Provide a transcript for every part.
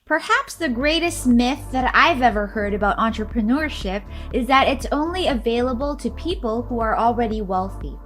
Perhaps the greatest myth that I've ever heard about entrepreneurship is that it's only available to people who are already wealthy.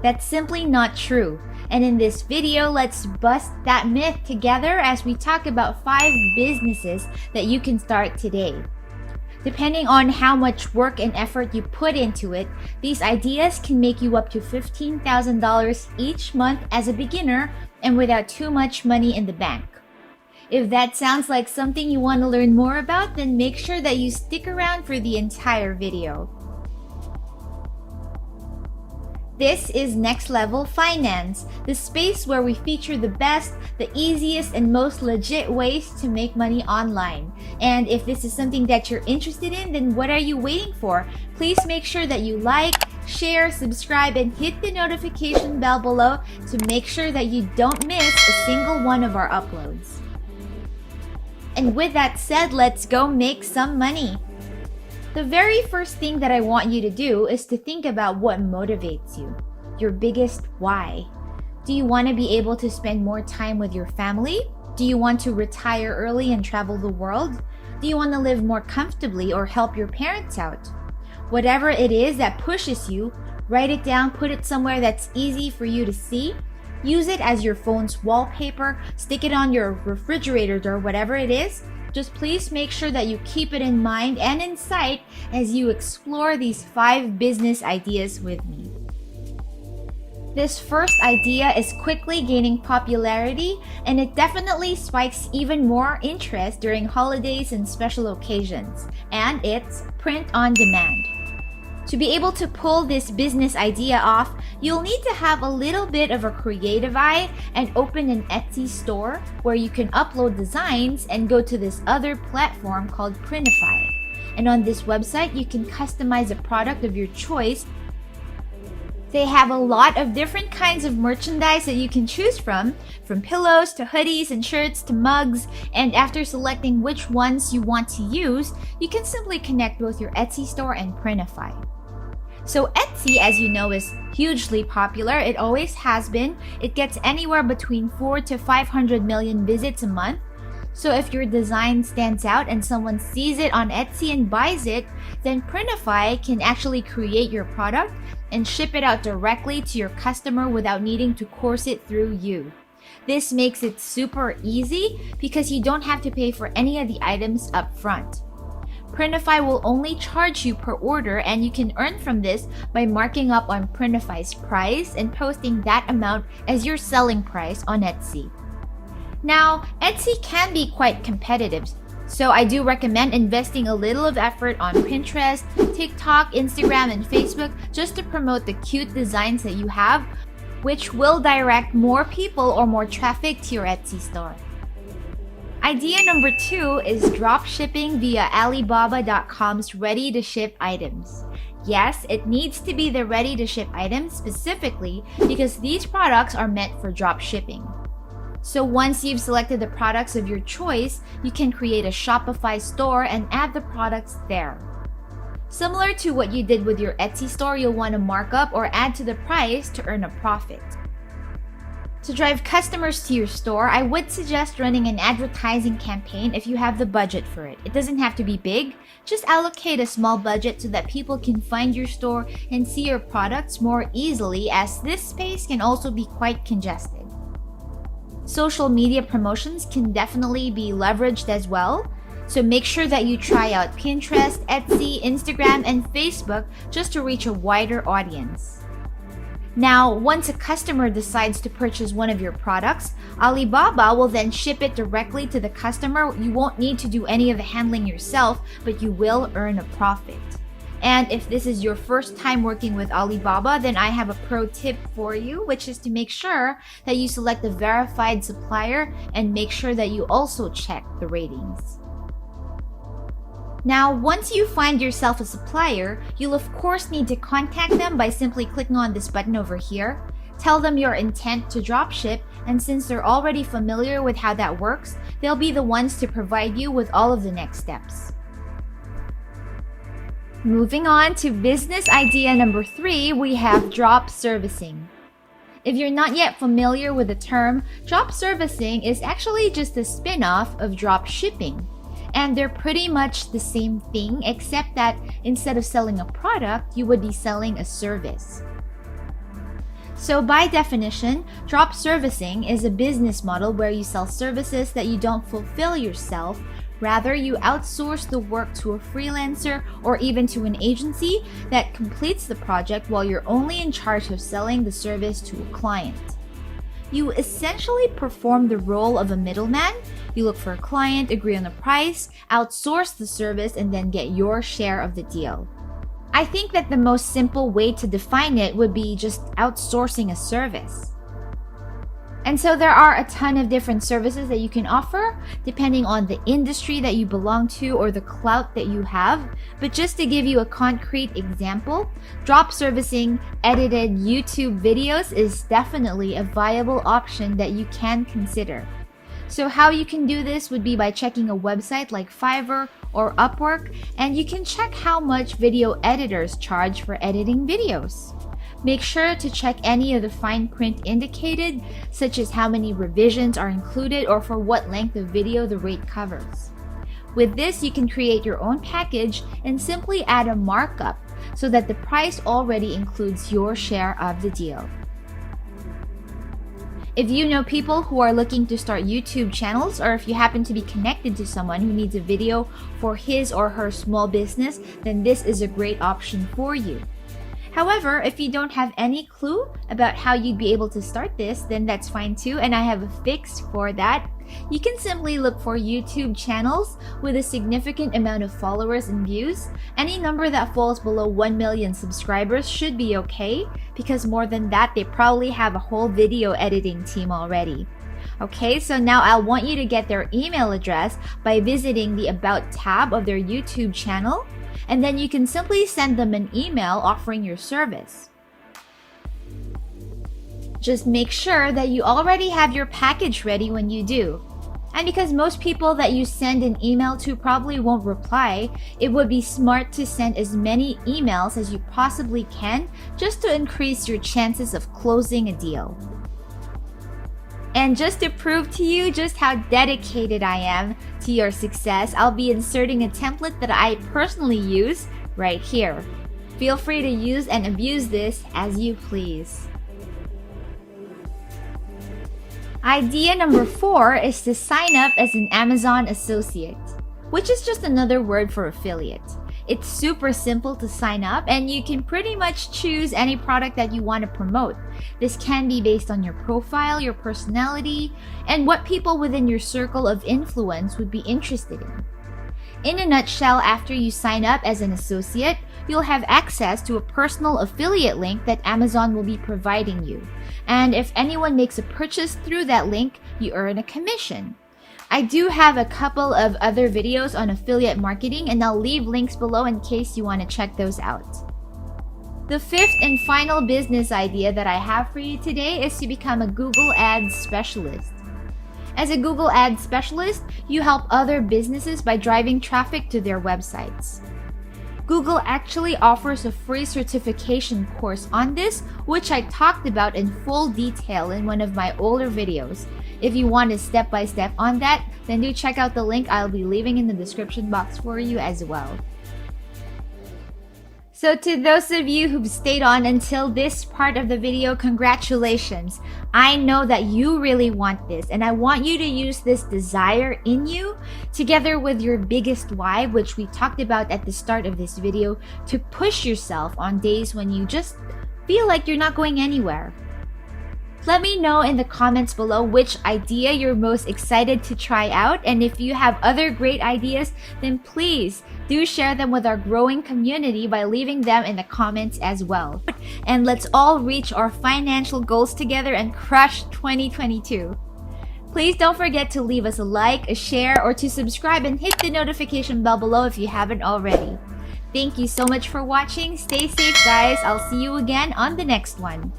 That's simply not true. And in this video, let's bust that myth together as we talk about 5 businesses that you can start today. Depending on how much work and effort you put into it, these ideas can make you up to $15,000 each month as a beginner and without too much money in the bank. If that sounds like something you want to learn more about, then make sure that you stick around for the entire video. This is Next Level Finance, the space where we feature the best, the easiest, and most legit ways to make money online. And if this is something that you're interested in, then what are you waiting for? Please make sure that you like, share, subscribe, and hit the notification bell below to make sure that you don't miss a single one of our uploads. And with that said, let's go make some money. The very first thing that I want you to do is to think about what motivates you, your biggest why. Do you want to be able to spend more time with your family? Do you want to retire early and travel the world? Do you want to live more comfortably or help your parents out? Whatever it is that pushes you, write it down, put it somewhere that's easy for you to see. Use it as your phone's wallpaper, stick it on your refrigerator door, whatever it is. Just please make sure that you keep it in mind and in sight as you explore these 5 business ideas with me. This first idea is quickly gaining popularity, and it definitely spikes even more interest during holidays and special occasions, and it's print on demand. To be able to pull this business idea off, you'll need to have a little bit of a creative eye and open an Etsy store where you can upload designs and go to this other platform called Printify. And on this website, you can customize a product of your choice. They have a lot of different kinds of merchandise that you can choose from pillows to hoodies and shirts to mugs, and after selecting which ones you want to use, you can simply connect both your Etsy store and Printify. So Etsy, as you know, is hugely popular. It always has been. It gets anywhere between 4 to 500 million visits a month. So if your design stands out and someone sees it on Etsy and buys it, then Printify can actually create your product and ship it out directly to your customer without needing to course it through you. This makes it super easy because you don't have to pay for any of the items up front. Printify will only charge you per order, and you can earn from this by marking up on Printify's price and posting that amount as your selling price on Etsy. Now, Etsy can be quite competitive, so I do recommend investing a little of effort on Pinterest, TikTok, Instagram, and Facebook just to promote the cute designs that you have, which will direct more people or more traffic to your Etsy store. Idea number 2 is dropshipping via Alibaba.com's ready-to-ship items. Yes, it needs to be the ready-to-ship items specifically because these products are meant for dropshipping. So once you've selected the products of your choice, you can create a Shopify store and add the products there. Similar to what you did with your Etsy store, you'll want to mark up or add to the price to earn a profit. To drive customers to your store, I would suggest running an advertising campaign if you have the budget for it. It doesn't have to be big. Just allocate a small budget so that people can find your store and see your products more easily, as this space can also be quite congested. Social media promotions can definitely be leveraged as well. So make sure that you try out Pinterest, Etsy, Instagram, and Facebook just to reach a wider audience. Now, once a customer decides to purchase one of your products, Alibaba will then ship it directly to the customer. You won't need to do any of the handling yourself, but you will earn a profit. And if this is your first time working with Alibaba, then I have a pro tip for you, which is to make sure that you select a verified supplier and make sure that you also check the ratings. Now, once you find yourself a supplier, you'll of course need to contact them by simply clicking on this button over here. Tell them your intent to dropship, and since they're already familiar with how that works, they'll be the ones to provide you with all of the next steps. Moving on to business idea number 3, we have drop servicing. If you're not yet familiar with the term, drop servicing is actually just a spin-off of drop shipping. And they're pretty much the same thing, except that instead of selling a product, you would be selling a service. So by definition, drop servicing is a business model where you sell services that you don't fulfill yourself. Rather, you outsource the work to a freelancer or even to an agency that completes the project while you're only in charge of selling the service to a client. You essentially perform the role of a middleman. You look for a client, agree on the price, outsource the service, and then get your share of the deal. I think that the most simple way to define it would be just outsourcing a service. And so there are a ton of different services that you can offer depending on the industry that you belong to or the clout that you have. But just to give you a concrete example, drop servicing edited YouTube videos is definitely a viable option that you can consider. So how you can do this would be by checking a website like Fiverr or Upwork, and you can check how much video editors charge for editing videos. Make sure to check any of the fine print indicated, such as how many revisions are included or for what length of video the rate covers. With this, you can create your own package and simply add a markup so that the price already includes your share of the deal. If you know people who are looking to start YouTube channels, or if you happen to be connected to someone who needs a video for his or her small business, then this is a great option for you. However, if you don't have any clue about how you'd be able to start this, then that's fine too, and I have a fix for that. You can simply look for YouTube channels with a significant amount of followers and views. Any number that falls below 1 million subscribers should be okay, because more than that, they probably have a whole video editing team already. Okay, so now I'll want you to get their email address by visiting the About tab of their YouTube channel, and then you can simply send them an email offering your service. Just make sure that you already have your package ready when you do. And because most people that you send an email to probably won't reply, it would be smart to send as many emails as you possibly can just to increase your chances of closing a deal. And just to prove to you just how dedicated I am to your success, I'll be inserting a template that I personally use right here. Feel free to use and abuse this as you please. Idea number 4 is to sign up as an Amazon associate, which is just another word for affiliate. It's super simple to sign up, and you can pretty much choose any product that you want to promote. This can be based on your profile, your personality, and what people within your circle of influence would be interested in. In a nutshell, after you sign up as an associate, you'll have access to a personal affiliate link that Amazon will be providing you. And if anyone makes a purchase through that link, you earn a commission. I do have a couple of other videos on affiliate marketing, and I'll leave links below in case you want to check those out. The 5th and final business idea that I have for you today is to become a Google Ads specialist. As a Google Ads specialist, you help other businesses by driving traffic to their websites. Google actually offers a free certification course on this, which I talked about in full detail in one of my older videos. If you want a step-by-step on that, then do check out the link I'll be leaving in the description box for you as well. So to those of you who've stayed on until this part of the video, congratulations. I know that you really want this, and I want you to use this desire in you together with your biggest why, which we talked about at the start of this video, to push yourself on days when you just feel like you're not going anywhere. Let me know in the comments below which idea you're most excited to try out, and if you have other great ideas, then please do share them with our growing community by leaving them in the comments as well. And let's all reach our financial goals together and crush 2022. Please don't forget to leave us a like, a share, or to subscribe and hit the notification bell below if you haven't already. Thank you so much for watching. Stay safe, guys. I'll see you again on the next one.